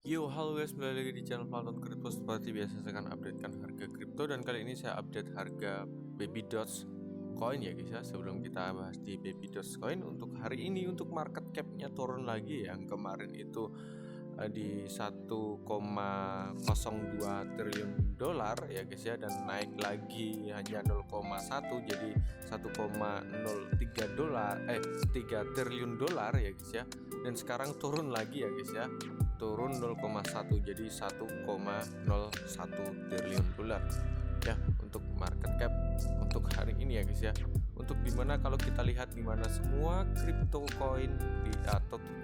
Yo, halo guys, kembali lagi di channel Falcon Crypto. Seperti biasa saya akan updatekan harga kripto, dan kali ini saya update harga Baby Dots Coin ya guys ya. Sebelum kita bahas di Baby Dots Coin, untuk hari ini untuk market cap-nya turun lagi. Yang kemarin itu di 1,02 triliun dolar ya guys ya, dan naik lagi hanya 0,1 jadi 1,03 3 triliun dolar ya guys ya. Dan sekarang turun lagi ya guys ya, turun 0,1 jadi 1,01 triliun dolar ya untuk market cap untuk hari ini ya guys ya. Untuk dimana kalau kita lihat dimana semua crypto coin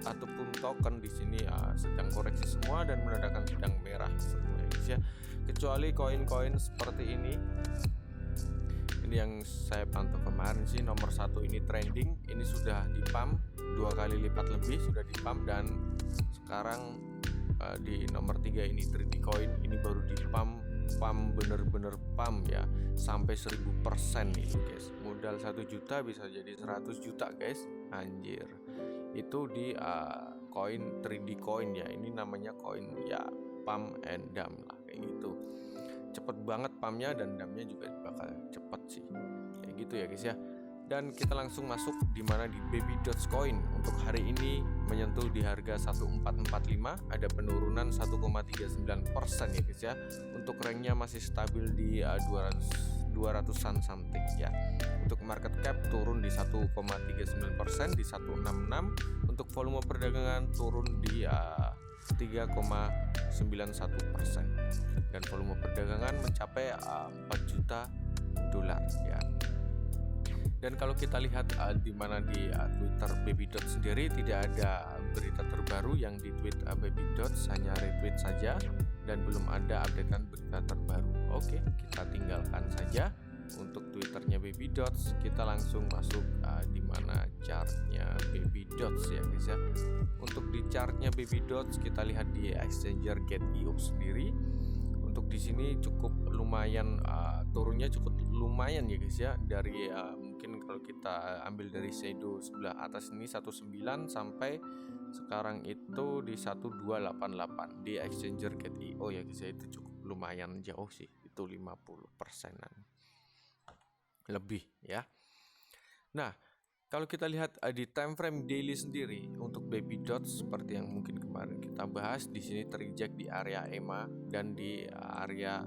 ataupun token di sini sedang koreksi semua dan menandakan sedang merah semua ya guys ya, kecuali koin-koin seperti ini yang saya pantau kemarin sih. Nomor 1 ini trending, ini sudah di pump 2 kali lipat lebih, sudah di pump. Dan sekarang di nomor 3 ini 3D coin, ini baru di pump bener-bener pump ya, sampai 1000% nih guys. Modal 1 juta bisa jadi 100 juta guys, anjir. Itu di koin 3D coin ya, ini namanya koin ya pump and dump lah kayak gitu. Cepet banget pumpnya dan dumpnya juga bakal cepet sih kayak gitu ya guys ya. Dan kita langsung masuk di mana di Baby Dots Coin. Untuk hari ini menyentuh di harga 1445, ada penurunan 1,39% ya guys ya. Untuk ranknya masih stabil di 200-an something ya. Untuk market cap turun di 1,39% di 166. Untuk volume perdagangan turun di 3,91%, dan volume perdagangan mencapai 4 juta dolar ya. Dan kalau kita lihat di mana di Twitter Baby Dots sendiri tidak ada berita terbaru yang di tweet Baby Dots, hanya retweet saja dan belum ada updatean berita terbaru. Oke, kita tinggalkan saja untuk Twitternya Baby Dots. Kita langsung masuk di mana chartnya Baby Dots ya guys ya. Untuk di chartnya Baby Dots kita lihat di exchanger Gate.io sendiri. Untuk di sini cukup lumayan turunnya cukup lumayan ya guys ya, dari mungkin kalau kita ambil dari shadow sebelah atas ini 19 sampai sekarang itu di 1288 di exchanger Gate.io ya guys ya. Itu cukup lumayan jauh sih, itu 50%-an lebih ya. Nah, kalau kita lihat di time frame daily sendiri untuk Baby Dots seperti yang mungkin kemarin kita bahas, di sini terreject di area EMA dan di area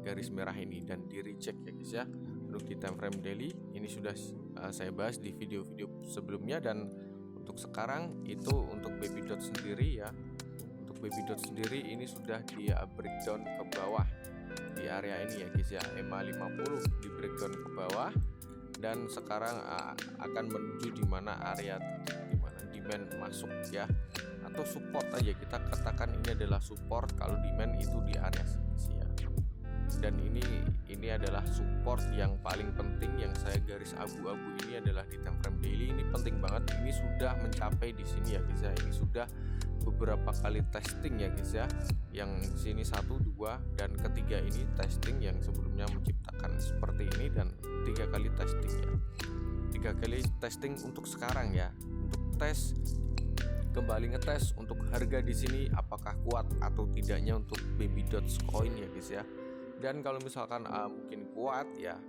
garis merah ini dan di reject ya guys ya. Untuk di time frame daily ini sudah saya bahas di video-video sebelumnya, dan untuk sekarang itu untuk Baby Dots sendiri ya. Untuk Baby Dots sendiri ini sudah di breakdown ke bawah di area ini ya guys ya, EMA 50 di breakdown ke bawah, dan sekarang akan menuju di mana area di mana demand masuk ya, atau support aja kita katakan ini adalah support kalau demand itu di area sini ya. Dan ini adalah support yang paling penting yang saya garis abu-abu ini adalah di time frame daily. Ini penting banget, ini sudah mencapai di sini ya guys ya. Ini sudah beberapa kali testing ya guys ya, yang sini 1, 2 dan ketiga ini testing, yang sebelumnya menciptakan seperti ini, dan 3 kali testing ya, 3 kali testing untuk sekarang ya, untuk tes kembali ngetes untuk harga di sini apakah kuat atau tidaknya untuk Baby Dots Coin ya guys ya. Dan kalau misalkan mungkin kuat ya,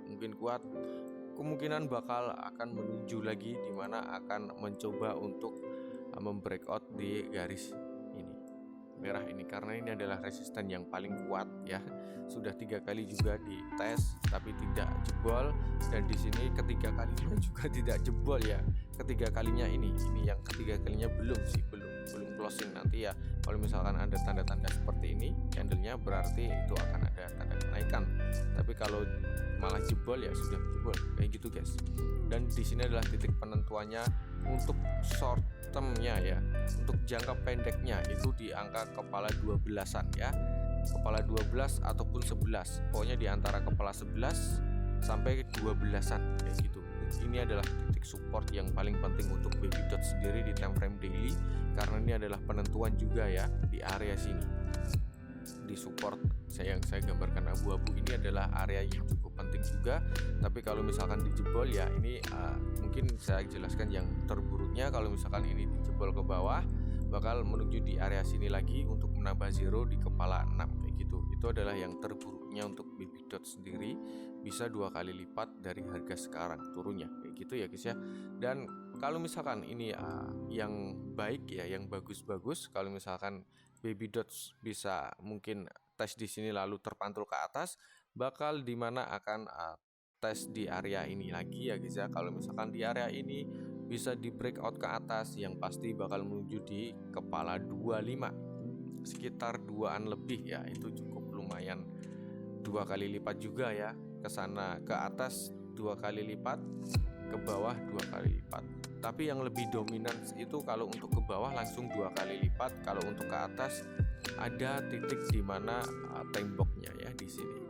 kemungkinan bakal akan menuju lagi di mana akan mencoba untuk membreakout di garis ini merah ini, karena ini adalah resisten yang paling kuat ya. Sudah 3 kali juga dites tapi tidak jebol, dan di sini ketiga kalinya juga tidak jebol ya. Ketiga kalinya ini yang ketiga kalinya belum closing. Nanti ya kalau misalkan ada tanda-tanda seperti ini candlenya, berarti itu akan ada tanda kenaikan. Tapi kalau malah jebol ya sudah jebol kayak gitu guys. Dan di sini adalah titik penentuannya untuk short termnya ya. Untuk jangka pendeknya itu di angka kepala 12-an ya, kepala 12 ataupun 11, pokoknya di antara kepala 11 sampai 12-an kayak gitu. Ini adalah titik support yang paling penting untuk Baby Dots sendiri di time frame daily, karena ini adalah penentuan juga ya di area sini. Di support yang saya gambarkan abu-abu ini adalah area yang cukup penting juga. Tapi kalau misalkan dijebol ya, ini mungkin saya jelaskan yang terburuknya. Kalau misalkan ini dijebol ke bawah, bakal menuju di area sini lagi untuk menambah zero di kepala 6 kayak gitu. Itu adalah yang terburuknya untuk baby dot sendiri, bisa 2 kali lipat dari harga sekarang turunnya kayak gitu ya guys ya. Dan kalau misalkan ini yang baik ya, yang bagus-bagus, kalau misalkan baby dots bisa mungkin tes di sini lalu terpantul ke atas, bakal dimana akan tes di area ini lagi ya guys ya. Kalau misalkan di area ini bisa di breakout ke atas, yang pasti bakal menuju di kepala 25 sekitar 2an lebih ya. Itu cukup lumayan, 2 kali lipat juga ya, ke sana ke atas 2 kali lipat, ke bawah 2 kali lipat. Tapi yang lebih dominan itu kalau untuk ke bawah langsung 2 kali lipat, kalau untuk ke atas ada titik di mana temboknya ya di sini.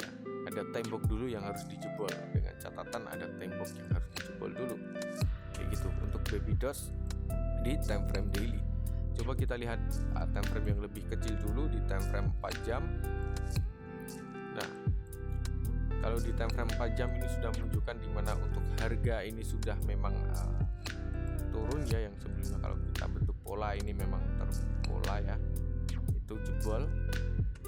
Ya, ada tembok dulu yang harus dijebol, dengan catatan ada tembok yang harus dijebol dulu. Kayak gitu untuk baby dots di time frame daily. Coba kita lihat time frame yang lebih kecil dulu di time frame 4 jam. Nah, kalau di time frame 4 jam ini sudah menunjukkan di mana untuk harga ini sudah memang turun ya. Yang sebelumnya kalau kita bentuk pola ini memang terpola ya, itu jebol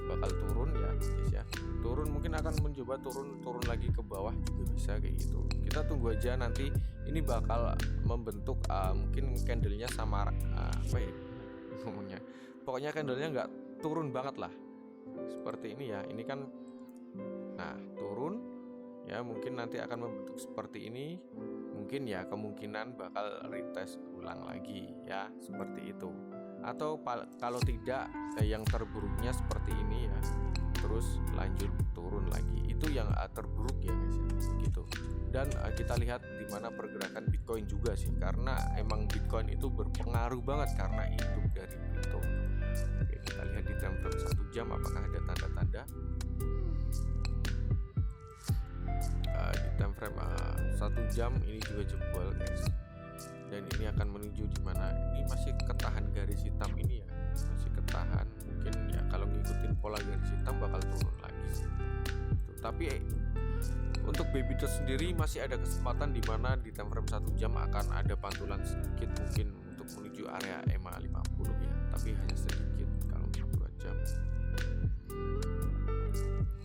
bakal turun ya guys ya. Turun mungkin akan mencoba turun lagi ke bawah juga bisa kayak gitu. Kita tunggu aja, nanti ini bakal membentuk mungkin candlenya sama apa ya ngomongnya, pokoknya candlenya nggak turun banget lah seperti ini ya. Ini kan nah turun ya, mungkin nanti akan membentuk seperti ini, mungkin ya kemungkinan bakal retest ulang lagi ya seperti itu. Atau kalau tidak yang terburuknya seperti ini ya, terus lanjut turun lagi. Itu yang terburuk ya guys ya gitu. Dan kita lihat di mana pergerakan Bitcoin juga sih, karena emang Bitcoin itu berpengaruh banget karena hidup dari kripto. Oke, kita lihat di time frame 1 jam apakah ada tanda-tanda. Di time frame 1 jam ini juga jebol guys, dan ini akan menuju di mana ini masih ketahan garis hitam ini ya, masih ketahan. Mungkin ya kalau ngikutin pola garis hitam bakal turun lagi sih. Tapi untuk baby dot sendiri masih ada kesempatan di mana di time frame 1 jam akan ada pantulan sedikit mungkin untuk menuju area EMA 50 ya, tapi hanya sedikit. Kalau untuk 2 jam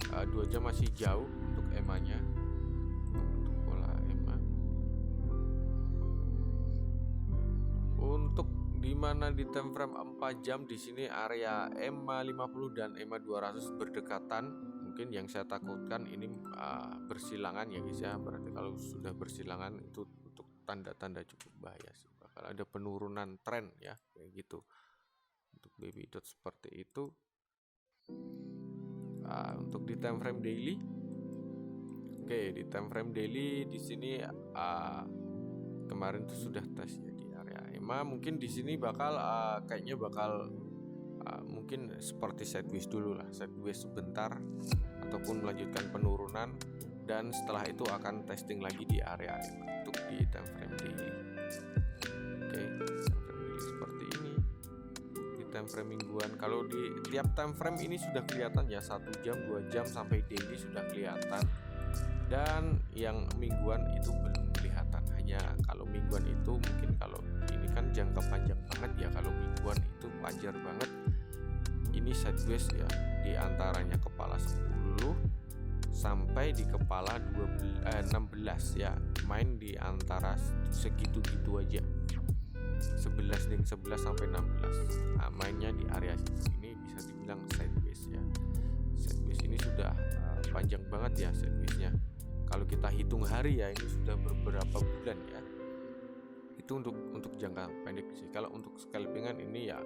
2 jam masih jauh untuk EMA-nya. Untuk dimana di time frame 4 jam di sini area EMA 50 dan EMA 200 berdekatan. Mungkin yang saya takutkan ini bersilangan ya guys ya. Berarti kalau sudah bersilangan itu untuk tanda-tanda cukup bahaya sih, bakal ada penurunan tren ya kayak gitu. Untuk baby dot seperti itu. Untuk di time frame daily, oke, di time frame daily di sini kemarin tuh sudah tes ya di area EMA. Mungkin di sini bakal kayaknya bakal mungkin seperti sideways dulu lah, sideways sebentar ataupun melanjutkan penurunan, dan setelah itu akan testing lagi di area EMA untuk di time frame daily. Oke, time frame daily seperti ini. Di time frame mingguan, kalau di tiap time frame ini sudah kelihatan ya, 1 jam, 2 jam sampai daily sudah kelihatan, dan yang mingguan itu belum kelihatan. Hanya kalau mingguan itu mungkin, kalau ini kan jangka panjang banget ya, kalau mingguan itu wajar banget. Ini sideways ya, di antaranya kepala 10 sampai di kepala 16 ya, main di antara segitu-gitu aja, 11 dengan 11 sampai 16. Mainnya di area ini bisa dibilang sideways ya. Sideways ini sudah panjang banget ya sidewaysnya. Kalau kita hitung hari ya, ini sudah beberapa bulan ya. Itu untuk jangka pendek sih. Kalau untuk scalpingan ini ya,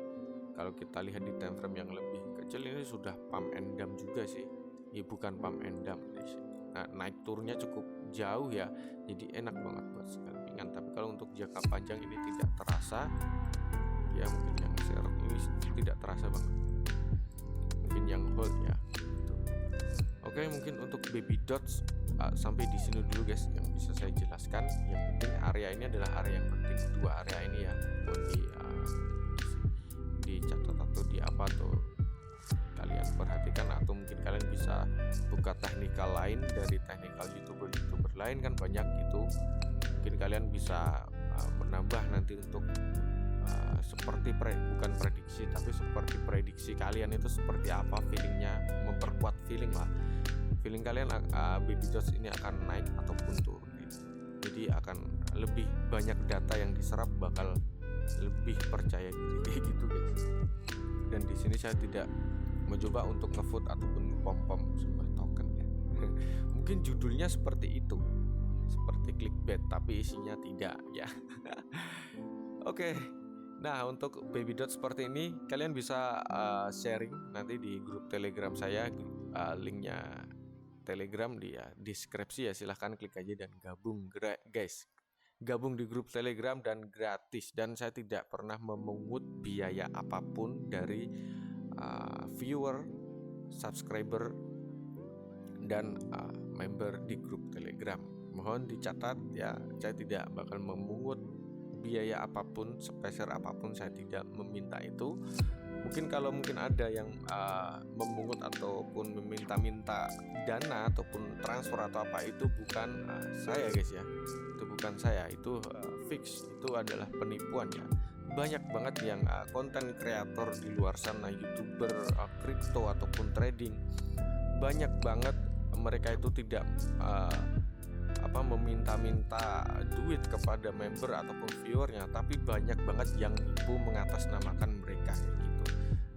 kalau kita lihat di time frame yang lebih kecil ini sudah pump and dump juga sih. Ya bukan pump and dump sih. Nah, naik turunnya cukup jauh ya. Jadi enak banget buat scalpingan. Tapi kalau untuk jangka panjang ini tidak terasa. Ya mungkin yang share ini tidak terasa banget. Mungkin yang hold ya. Gitu. Oke, mungkin untuk baby dots sampai di sini dulu guys yang bisa saya jelaskan. Yang penting area ini adalah area yang penting, dua area ini ya, buat dicatat atau di apa tuh kalian perhatikan, atau mungkin kalian bisa buka teknikal lain dari teknikal youtuber lain kan banyak itu. Mungkin kalian bisa menambah nanti untuk seperti bukan prediksi tapi seperti prediksi kalian itu seperti apa, feelingnya, memperkuat feeling lah. Feeling kalian Baby Dots ini akan naik ataupun turun gitu. Jadi akan lebih banyak data yang diserap, bakal lebih percaya diri kayak gitu guys. Dan di sini saya tidak mencoba untuk ngevote ataupun pom-pom sebuah token ya. Mungkin judulnya seperti itu, seperti clickbait, tapi isinya tidak ya. Oke. Nah, untuk Baby Dots seperti ini kalian bisa sharing nanti di grup Telegram saya, linknya Telegram di deskripsi ya, silahkan klik aja dan gabung guys. Gabung di grup Telegram dan gratis, dan saya tidak pernah memungut biaya apapun dari viewer, subscriber, dan member di grup Telegram. Mohon dicatat ya, saya tidak bakal memungut biaya apapun, sepeser apapun, saya tidak meminta itu. Mungkin kalau ada yang memungut ataupun meminta-minta dana ataupun transfer atau apa, itu bukan saya guys ya, itu bukan saya, itu fix, itu adalah penipuan ya. Banyak banget yang konten kreator di luar sana, YouTuber kripto ataupun trading, banyak banget mereka itu tidak meminta-minta duit kepada member ataupun viewernya, tapi banyak banget yang nipu mengatasnamakan mereka gitu.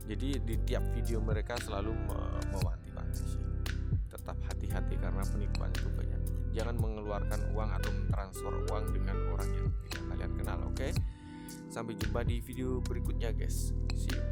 Jadi di tiap video mereka selalu mewanti-wanti sih. Tetap hati-hati karena penipuan itu banyak. Jangan mengeluarkan uang atau mentransfer uang dengan orang yang tidak kalian kenal, oke? Sampai jumpa di video berikutnya guys. See you.